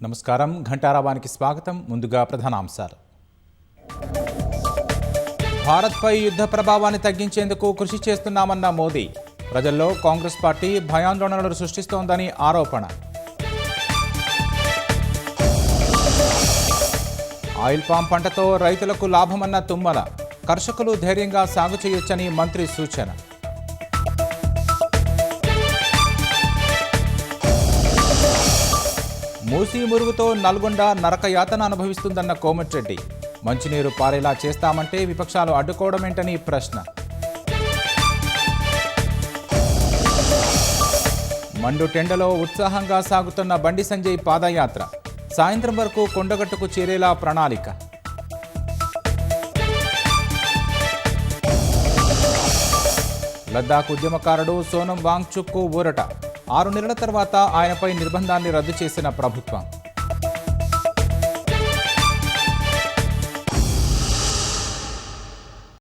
నమస్కారం. ఘంటారావానికి స్వాగతం. ముందుగా ప్రధానాంశాలు. భారత్పై యుద్ధ ప్రభావాన్ని తగ్గించేందుకు కృషి చేస్తున్నామన్న మోదీ. ప్రజల్లో కాంగ్రెస్ పార్టీ భయాందోళనలు సృష్టిస్తోందని ఆరోపణ. ఆయిల్ పామ్ పంటతో రైతులకు లాభమన్న తుమ్మల. కర్షకులు ధైర్యంగా సాగు చేయొచ్చని మంత్రి సూచన. మూసీ మురుగుతో నల్గొండ నరకయాతన అనుభవిస్తుందన్న కోమటిరెడ్డి. మంచినీరు పారేలా చేస్తామంటే విపక్షాలు అడ్డుకోవడమేంటని ప్రశ్న. మండు టెండలో ఉత్సాహంగా సాగుతున్న బండి సంజయ్ పాదయాత్ర. సాయంత్రం వరకు కొండగట్టుకు చేరేలా ప్రణాళిక. లద్దాఖ్ ఉద్యమకారుడు సోనం వాంగ్చుక్కు ఊరట. 6 నెలల తర్వాత ఆయనపై నిర్బంధాన్ని రద్దు చేసిన ప్రభుత్వం.